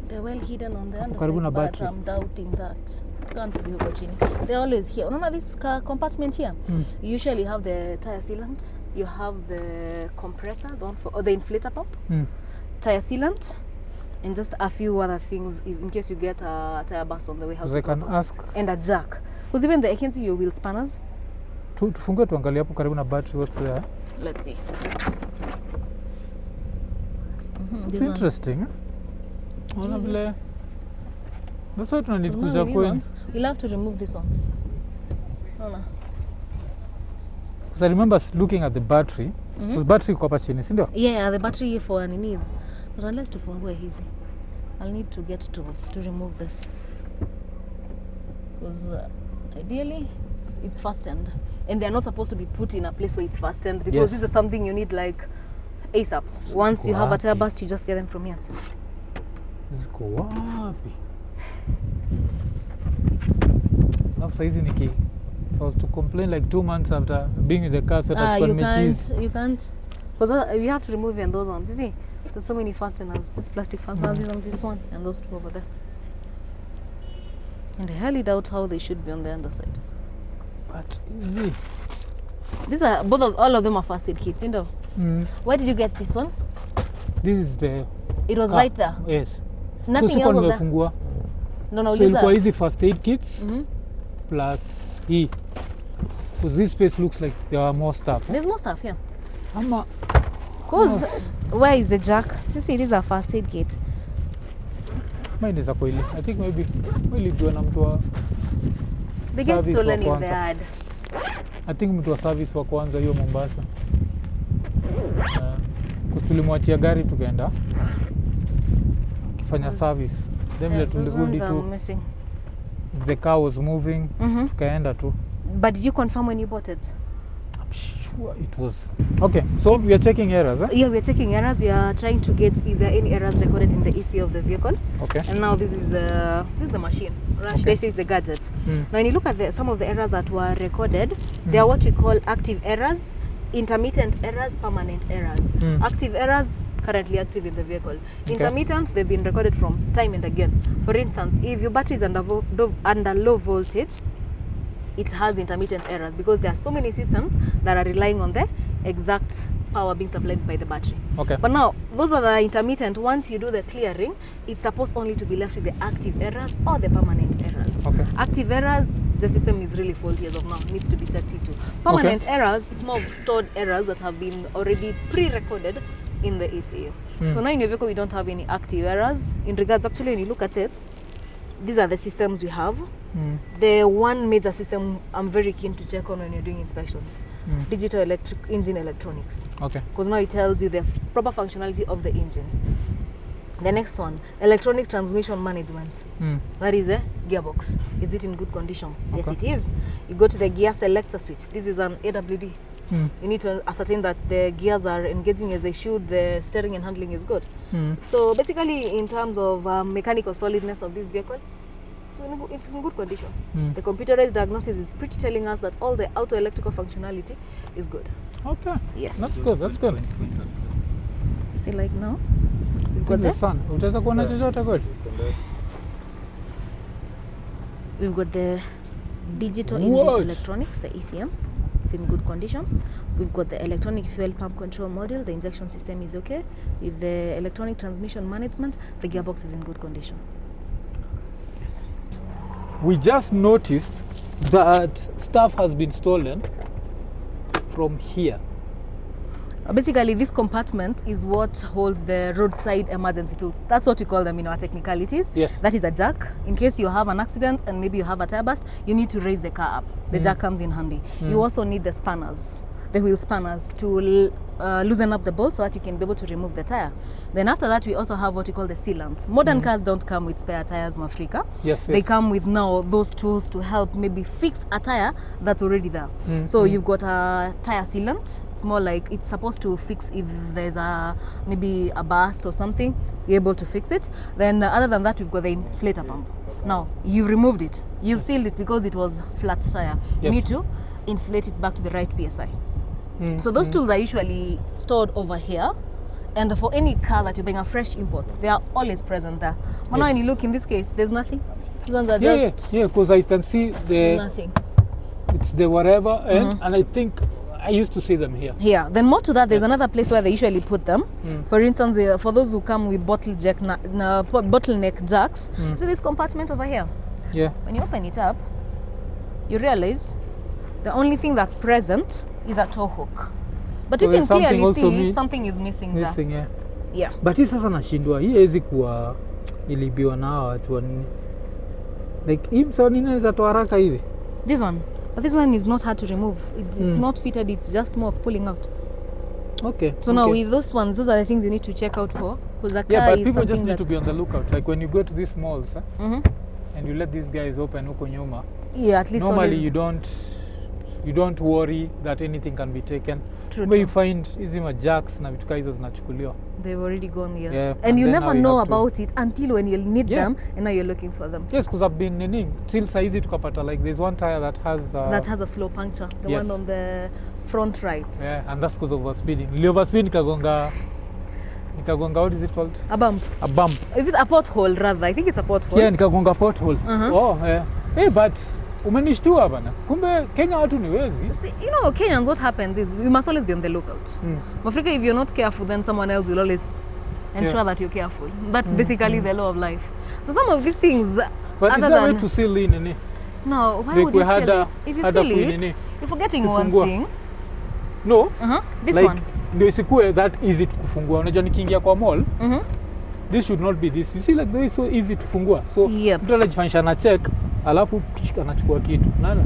they're well hidden on the karibu na underside, but battery. I'm doubting that. It can't be huko chini. They're always here. Unaona this compartment here? You usually have the tire sealant, you have the compressor, the one or the inflator pump, tire sealant, and just a few other things in case you get a tire burst on the way. I can ask. And a jack. Because even I can see your wheel spanners. Tufungue tuangalie hapo karibu na battery what's there. Let's see. It's interesting. Ona vile. That's why tunanid kuja kwen. We'll have to remove these ones. No. Because I remember looking at the battery. Because battery iko hapa chini, si ndio? Yeah, the battery for ninis. But unless tufungue hizi, I'll need to get tools to remove this. Because ideally, it's fastened. And they're not supposed to be put in a place where it's fastened. Because this is something you need like ASAP. Once you have a tire burst, you just get them from here. Ziko wapi? Alafu saizi niki I was to complain like 2 months after being in the car so that you can't. Because you have to remove even those ones. You see, there's so many fasteners. This plastic fasteners is on this one and those 2 over there. And I highly doubt how they should be on the underside. But easy. These are all of them are first aid kits, you know. Where did you get this one? This is the. It was right there. Yes. Nothing else was there. Fungua. No, so ilikuwa hizi first aid kits plus hii. Because this space looks like there are more stuff. There's more stuff, yeah. Because where is the jack? You see, these are first aid kits. Mine is a kweli. I think maybe ilipiwa na mtu wa. They get stolen in the ad. I think mtu wa service wa kwanza hiyo Mombasa. Tulimwachia gari tukaenda kufanya service. Then tulirudi tu. The car was moving. Tukaenda tu. But did you confirm when you bought it? I'm sure it was. Okay, so we are checking errors, eh? Yeah, we are checking errors. We are trying to get if there are any errors recorded in the ECU of the vehicle. Okay. And now this is the machine. Should I say it's the gadget? Now when you look at some of the errors that were recorded, they are what we call active errors, intermittent errors, permanent errors. Active errors currently active in the vehicle. Intermittent, they've been recorded from time and again. For instance, if your battery is under low voltage, it has intermittent errors because there are so many systems that are relying on the exact power being supplied by the battery. Okay. But now, those are the intermittent. Once you do the clearing, it's supposed only to be left with the active errors or the permanent errors. Okay. Active errors, the system is really faulty as of now, needs to be checked into. Permanent errors, it's more of stored errors that have been already pre-recorded in the ECU. So now in your vehicle, we don't have any active errors. In regards, actually, when you look at it, these are the systems we have. The one major system I'm very keen to check on when you're doing inspections, digital engine electronics. Okay. Because now it tells you the proper functionality of the engine. The next one, electronic transmission management. That is a gearbox. Is it in good condition? Yes, it is. You go to the gear selector switch. This is an AWD. you need to ascertain that the gears are engaging as they should, the steering and handling is good. So basically, in terms of mechanical solidness of this vehicle, it's in good condition. The computerized diagnostics is pretty telling us that all the auto electrical functionality is good. Okay. Yes. That's good. That's good. See, like now, we've Got got the sun. Utaweza kuona chochote good. We've got the digital engine electronics, the ECM. It's in good condition. We've got the electronic fuel pump control module. The injection system is okay. With the electronic transmission management, the gearbox is in good condition. Yes. We just noticed that stuff has been stolen from here. Basically, this compartment is what holds the roadside emergency tools. That's what we call them in our technicalities. Yes. That is a jack. In case you have an accident and maybe you have a tire burst, you need to raise the car up. The jack comes in handy. You also need the spanners, the wheel spanners, to loosen up the bolt so that you can be able to remove the tire. Then after that, we also have what we call the sealant. Modern cars don't come with spare tires, Mwafreeka. Yes, They come with now those tools to help maybe fix a tire that's already there. So you've got a tire sealant. It's more like it's supposed to fix if there's maybe a burst or something, you're able to fix it. Then other than that, we've got the inflator pump. Now, you've removed it. You've sealed it because it was flat tire. You need to inflate it back to the right PSI. So those tools are usually stored over here. And for any car that you're buying a fresh import, they are always present there. But now when you look in this case, there's nothing. These ones are just because I can see the nothing. It's the whatever and I think I used to see them here. Yeah. Then more to that, there's another place where they usually put them. For instance, for those who come with bottleneck jacks, so this compartment over here. Yeah. When you open it up, you realize the only thing that's present is a tow hook. But So you can there's clearly something see also something is missing there. Missing, yeah. Yeah. But hii sasa nashindwa. Hii haiwezi kuwa ilibiwa na hawa watu wa nini. Like hii msa nini anaweza toa haraka hivi? This one. But this one is not hard to remove. It's not fitted, it's just more of pulling out. Okay. So now with those ones, those are the things you need to check out for. Because a car Yeah, but is people something just need that to be on the lookout. Like when you go to these malls and you let these guys open huko nyuma. Yeah, at least normally always. you don't worry that anything can be taken. True, Where you find hizi majacks na vitu hizo zinachukuliwa. They've already gone, yes. Yeah, and you then never now you know have to- about it until when you'll need them and now you're looking for them. Yes, because I've been till saizi tukapata like there's one tire that has That has a slow puncture, the yes. one on the front right. yeah, and that's because of overspeeding. Overspeed nikagonga what is it called? A bump. A bump. Is it a pothole rather? I think it's a pothole. Yeah, nikagonga pothole. Oh, yeah. Hey, but umenishtua bana. Kumbe Kenya watu ni wezi. See, you know, Kenyans, what happens is we must always be on the lookout. Mwafreeka, if you're not careful, then someone else will always ensure that you're careful. That's basically the law of life. So some of these things, But other is there a way than to seal in? no, why Like would you we had seal a- it? If you had a seal queen it, in you're forgetting one Kufungua. thing. No. This like, one. ndio isikue that easy to kufungua. Unajua nikiingia kwa mall, this should not be this. You see like this is so easy to fungua. So Yep. mtu anajifanyisha na check, alafu anachukua kitu. Nana?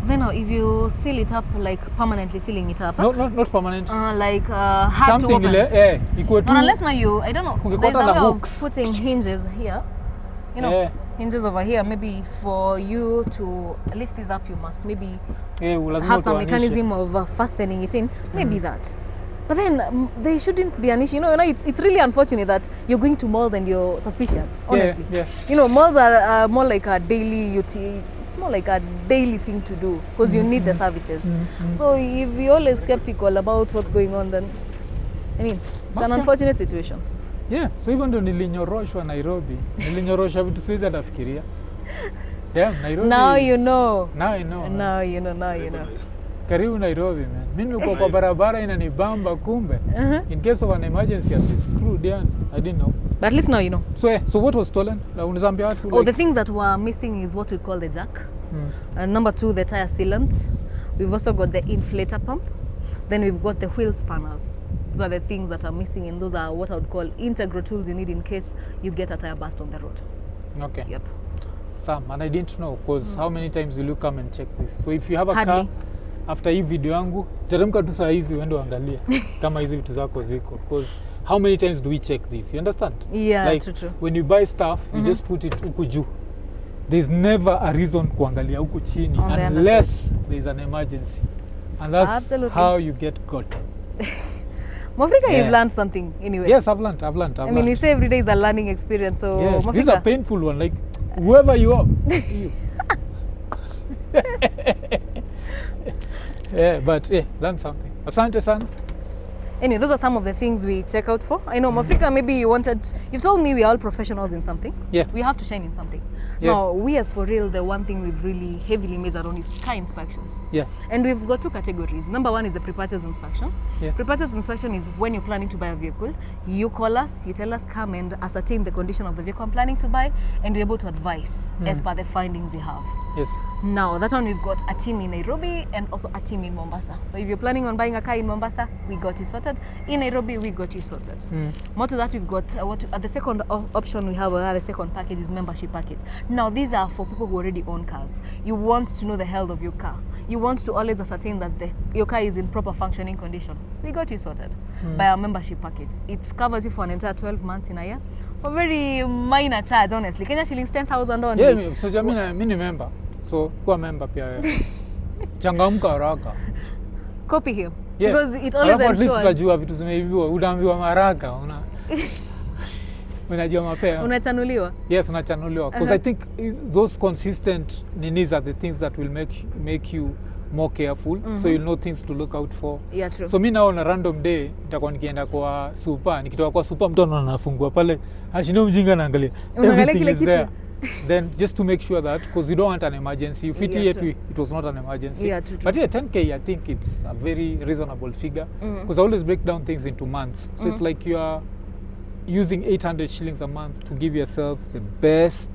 Then now, if you seal it up, like permanently sealing it up, Not permanent. like hard to Something open. ile ikuwe tu. But unless now you, I don't know, Kungekuwa there's a hata na way of hooks. putting hinges here. You know, hinges over here. Maybe for you to lift this up, you must maybe lazima have some utoanishe. mechanism of fastening it in. Maybe that. But then there shouldn't be an issue. You know, it's really unfortunate that you're going to malls and you're suspicious. Honestly, Yeah. you know, malls are more like a daily it's more like a daily thing to do because you need the services. So if you're always skeptical about what's going on, then I mean, it's an Okay. unfortunate situation. Yeah, so hivyo ndio nilinyoroshwa Nairobi. Nilinyorosha vitu siwezi hata fikiria. Yeah, Nairobi. Now you know. Now I know. Now you know. Now you know. Karibu Nairobi, man. Mimi nilikuwa kwa barabara inanibamba kumbe. In case of an emergency, I'd be screwed, yeah. I didn't know. But at least now you know. So what was stolen? Like, unazambia watu The things that were missing is what we call the jack. And number 2, the tire sealant. We've also got the inflator pump. Then we've got the wheel spanners. Those are the things that are missing, and those are what I would call integral tools you need in case you get a tire burst on the road. Okay. Yep. Sam, and I didn't know because how many times will you come and check this? So if you have a Hardly. car after hii video yangu, teremka tu saa hizi uende uangalie kama hizi vitu zako ziko, because how many times do we check this? You understand? Yeah, like, true. when you buy stuff, you just put it huku juu. There's never a reason kuangalia huku chini On the unless there's an emergency. And that's Absolutely. how you get got. Mwafreeka, Yeah. you've learned something anyway. Yes, I've learned. I mean, you say every day is a learning experience. So, Yes, this is Mwafreeka, a painful one. Like, whoever you are. you. Yeah, but learn something. Asante sana. anyway, those are some of the things we check out for. I know, Mwafreeka, maybe you've told me we are all professionals in something. Yeah. We have to shine in something. Yeah. Now, we as 4Real, the one thing we've really heavily majored on is car inspections. Yeah. And we've got two categories. Number one is the pre-purchase inspection. Yeah. Pre-purchase inspection is when you're planning to buy a vehicle. You call us, you tell us, come and ascertain the condition of the vehicle I'm planning to buy, and we're able to advise as per the findings we have. Yes. Now, that one we've got a team in Nairobi and also a team in Mombasa. So if you're planning on buying a car in Mombasa, we got you sorted. In Nairobi, we got you sorted. More to that, we've got the second option we have, the second package is membership package. Now, these are for people who already own cars. You want to know the health of your car. You want to always ascertain that your car is in proper functioning condition. We got you sorted by our membership package. It covers you for an entire 12 months in a year. A very minor charge, honestly. Kenya shillings 10,000 only. Yeah, so mimi ni member. So kuwa member pia wewe. Changamka haraka. Copy him. Yeah. Because it always At least ensures. utajua vitu zimeibiwa, utaambiwa haraka, unajua mapema. Unachanuliwa. Yes, unachanuliwa. Because I think those consistent ninis are the things that will make you more careful, so you'll know things to look out for. Yeah, true. So mi now on a random day nitakuwa nikienda kwa super, nikitoka kwa super mtu anafungua pale, ashindo mjinga naangalia. Everything is there. Then just to make sure that, because you don't want an emergency, if it was not an emergency. Yeah, true. But yeah, 10K, I think it's a very reasonable figure, because I always break down things into months. So it's like you are using 800 shillings a month to give yourself the best,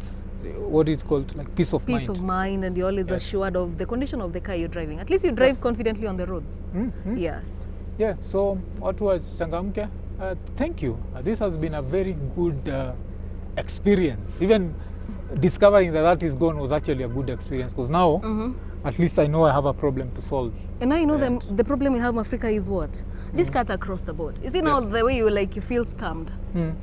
what is called, like peace of mind. Peace of mind, and you're always Yes. assured of the condition of the car you're driving. At least you drive confidently on the roads. Yes. Yeah, so watu wa changamke, thank you. This has been a very good experience. Even discovering that is gone was actually a good experience, because now at least I know I have a problem to solve. And now you know the problem we have in Africa is what? These cars are across the board. You see now the way you feel scammed.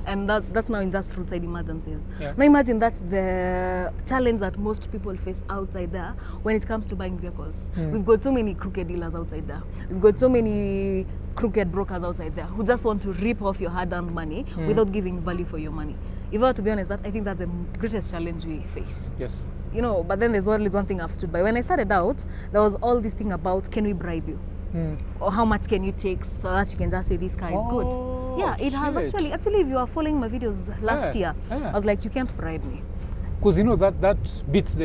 And that's now in just roadside emergencies. Yeah. Now imagine that's the challenge that most people face outside there when it comes to buying vehicles. We've got so many crooked dealers outside there. We've got so many crooked brokers outside there who just want to rip off your hard-earned money without giving value for your money. If I were to be honest, I think that's the greatest challenge we face. Yes. You know, but then there's always one thing I've stood by. When I started out, there was all this thing about, can we bribe you? Or how much can you take so that you can just say this car is good? Yeah, it has actually, if you are following my videos last year, I was like, you can't bribe me. Because you know that beats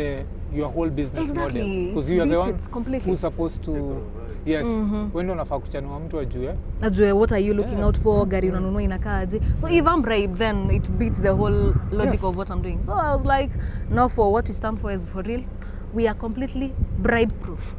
your whole business Exactly. model. Because you are the one completely. who's supposed to, yes, when unafaa kuchanua mtu ajue. Ajue, what are you looking out for? Gari unanunua inakaaje? So if I'm bribed, then it beats the whole logic of what I'm doing. So I was like, now for what we stand for is 4Real. We are completely bribe proof.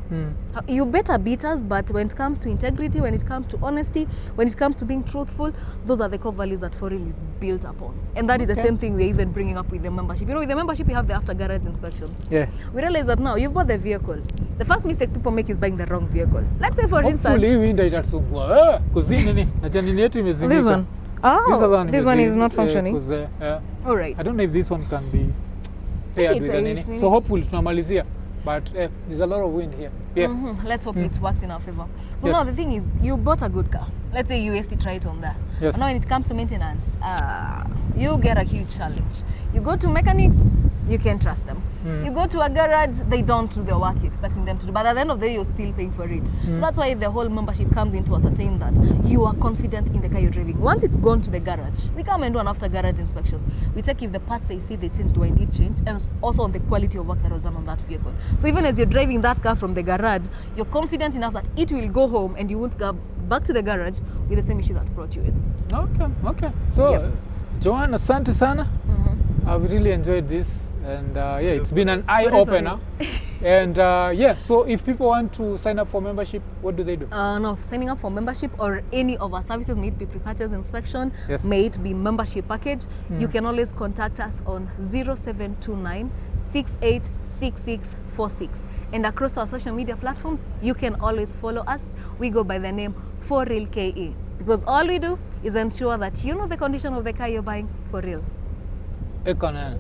You better beat us, but when it comes to integrity, when it comes to honesty, when it comes to being truthful, those are the core values that 4Real is built upon. And that is the same thing we're even bringing up with the membership. You know, with the membership, we have the after garage inspections. Yeah. We realize that now you've bought the vehicle. The first mistake people make is buying the wrong vehicle. Let's say, for instance, Hopefully hii window itasumbua. Kuzi nini? Na janini yetu imezimika. this one. Oh, this one is not functioning. All right. I don't know if this one can be paired with nini. So hopefully tunamalizia. But there's a lot of wind here. Yeah. Let's hope it works in our favor. Because Yes. now the thing is, you bought a good car. Let's say you UST try it on there. Yes. And now when it comes to maintenance, you get a huge challenge. You go to mechanics, you can't trust them. You go to a garage, they don't do the work you're expecting them to do. But at the end of the day, you're still paying for it. So that's why the whole membership comes in to ascertain that you are confident in the car you're driving. Once it's gone to the garage, we come and do an after garage inspection. We check if the parts they see they changed or indeed changed, and also on the quality of work that was done on that vehicle. So even as you're driving that car from the garage, you're confident enough that it will go home and you won't go back to the garage with the same issue that brought you in. Okay. So, Joan, asante sana. I've really enjoyed this. And it's been an eye-opener. And so if people want to sign up for membership, what do they do? No, signing up for membership or any of our services, may it be pre-purchase inspection, Yes. may it be membership package, you can always contact us on 0729 686646. And across our social media platforms, you can always follow us. We go by the name 4Real KE, because all we do is ensure that you know the condition of the car you're buying for real. IKONINI.